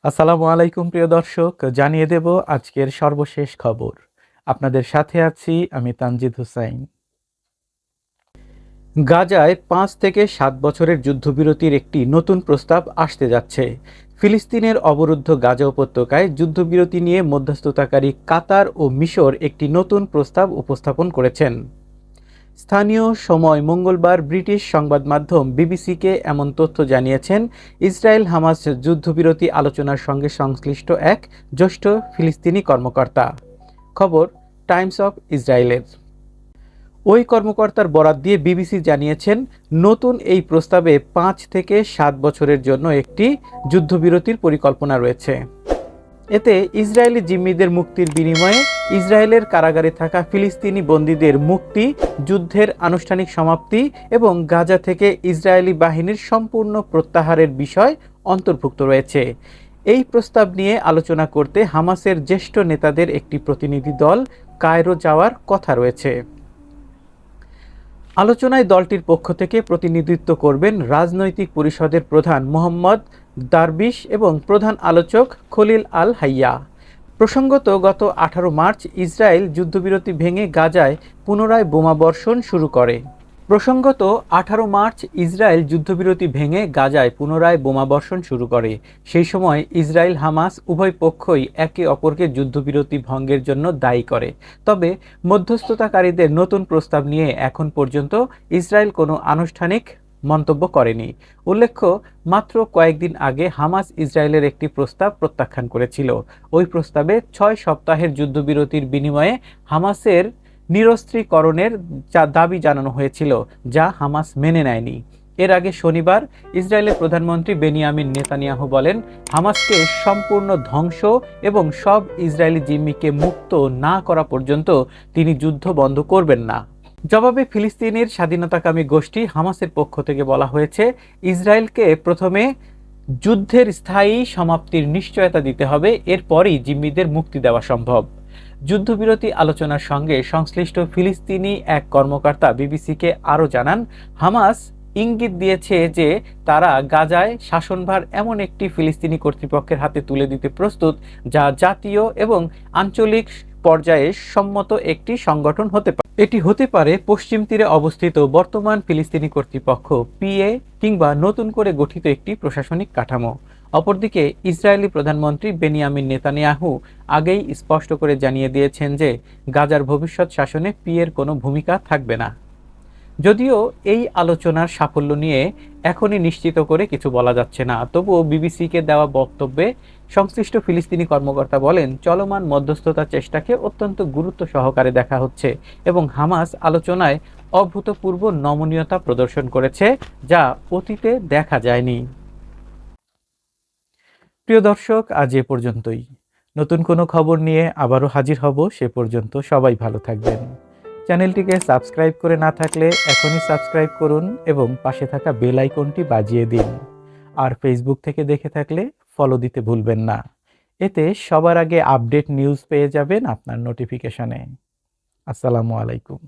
আসসালামু আলাইকুম প্রিয় দর্শক, জানিয়ে দেব আজকের সর্বশেষ খবর। আপনাদের সাথে আছি আমি তানজিদ হুসাইন। গাজায় ৫ থেকে ৭ বছরের যুদ্ধবিরতির একটি নতুন প্রস্তাব আসতে যাচ্ছে। ফিলিস্তিনের অবরুদ্ধ গাজা উপত্যকায় যুদ্ধবিরতি নিয়ে মধ্যস্থতাকারী কাতার ও মিশর একটি নতুন প্রস্তাব উপস্থাপন করেছেন। স্থানীয় সময় মঙ্গলবার ব্রিটিশ সংবাদ মাধ্যম বিবিসিকে এমন তথ্য জানিয়েছেন ইসরায়েল হামাস যুদ্ধবিরতি আলোচনার সঙ্গে সংশ্লিষ্ট এক জ্যেষ্ঠ ফিলিস্তিনি কর্মকর্তা। খবর টাইমস অফ ইসরায়েলের। ওই কর্মকর্তার বরাত দিয়ে বিবিসি জানিয়েছেন, নতুন এই প্রস্তাবে ৫ থেকে ৭ বছরের জন্য একটি যুদ্ধবিরতির পরিকল্পনা রয়েছে। এতে ইসরায়েলি জিম্মিদের মুক্তির বিনিময়ে ইসরায়েলের কারাগারে থাকা ফিলিস্তিনি বন্দীদের মুক্তি, যুদ্ধের আনুষ্ঠানিক সমাপ্তি এবং গাজা থেকে ইসরায়েলি বাহিনীর সম্পূর্ণ প্রত্যাহারের বিষয় অন্তর্ভুক্ত রয়েছে। এই প্রস্তাব নিয়ে আলোচনা করতে হামাসের জ্যেষ্ঠ নেতাদের একটি প্রতিনিধি দল কায়রো যাওয়ার কথা রয়েছে। আলোচনায় দলটির পক্ষ থেকে প্রতিনিধিত্ব করবেন রাজনৈতিক পরিষদের প্রধান মোহাম্মদ দারবিশ এবং প্রধান আলোচক খলিল আল হাইয়া। প্রসঙ্গত, গত 18 মার্চ ইসরায়েল যুদ্ধবিরতি ভেঙে গাজায় পুনরায় বোমাবর্ষণ শুরু করে। সেই সময় ইসরায়েল হামাস উভয় পক্ষই একে অপরকে যুদ্ধবিরতি ভঙ্গের জন্য দায়ী করে। তবে মধ্যস্থতাকারীদের নতুন প্রস্তাব নিয়ে এখন পর্যন্ত ইসরায়েল কোনো আনুষ্ঠানিক মন্তব্য করেনি। উল্লেখ্য, মাত্র কয়েকদিন আগে হামাস ইসরায়েলের একটি প্রস্তাব প্রত্যাখ্যান করেছিল। ওই প্রস্তাবে 6 সপ্তাহের যুদ্ধবিরতির বিনিময়ে হামাসের নিরস্ত্রীকরণের দাবি জানানো হয়েছিল, যা হামাস মেনে নেয়নি। এর আগে শনিবার ইসরায়েলের প্রধানমন্ত্রী বেনিয়ামিন নেতানিয়াহু বলেন, হামাসকে সম্পূর্ণ ধ্বংস এবং সব ইসরায়েলি জিম্মিকে মুক্ত না করা পর্যন্ত তিনি যুদ্ধ বন্ধ করবেন না। জবাবে ফিলিস্তিনের স্বাধীনতাকামী গোষ্ঠী হামাসের পক্ষ থেকে বলা হয়েছে, ইসরায়েলকে প্রথমে যুদ্ধের স্থায়ী সমাপ্তির নিশ্চয়তা দিতে হবে, এরপরই জিম্মিদের মুক্তি দেওয়া সম্ভব। যুদ্ধবিরতি আলোচনার সঙ্গে সংশ্লিষ্ট ফিলিস্তিনি এক কর্মকর্তা বিবিসিকে আরও জানান, হামাস ইঙ্গিত দিয়েছে যে তারা গাজায় শাসনভার এমন একটি ফিলিস্তিনি কর্তৃপক্ষের হাতে তুলে দিতে প্রস্তুত, যা জাতীয় এবং আঞ্চলিক পর্যায়ে সম্মত একটি সংগঠন হতে পারে। এটি হতে পারে পশ্চিম তীরে অবস্থিত বর্তমান ফিলিস্তিনি কর্তৃপক্ষ পিএ কিংবা নতুন করে গঠিত একটি প্রশাসনিক কাঠামো। অপরদিকে ইসরায়েলি প্রধানমন্ত্রী বেনিয়ামিন নেতানিয়াহু আগেই স্পষ্ট করে জানিয়ে দিয়েছেন যে গাজার ভবিষ্যৎ শাসনে পিএর কোনো ভূমিকা থাকবে না। যদিও এই আলোচনার সাফল্য নিয়ে এখনই নিশ্চিত করে কিছু বলা যাচ্ছে না, তবুও বিবিসিকে দেওয়া বক্তব্যে সংশ্লিষ্ট ফিলিস্তিনি কর্মকর্তা বলেন, চলমান মধ্যস্থতা চেষ্টাকে অত্যন্ত গুরুত্ব সহকারে দেখা হচ্ছে এবং হামাস আলোচনায় অভূতপূর্ব নমনীয়তা প্রদর্শন করেছে, যা অতীতে দেখা যায়নি। প্রিয় দর্শক, আজ এ পর্যন্তই। নতুন কোনো খবর নিয়ে আবারও হাজির হব। সে পর্যন্ত সবাই ভালো থাকবেন। চ্যানেলটিকে সাবস্ক্রাইব করে না থাকলে এখনই সাবস্ক্রাইব করুন এবং পাশে থাকা বেল আইকনটি বাজিয়ে দিন। আর ফেসবুক থেকে দেখে থাকলে ফলো দিতে ভুলবেন না। এতে সবার আগে আপডেট নিউজ পেয়ে যাবেন আপনার নোটিফিকেশনে। আসসালামু আলাইকুম।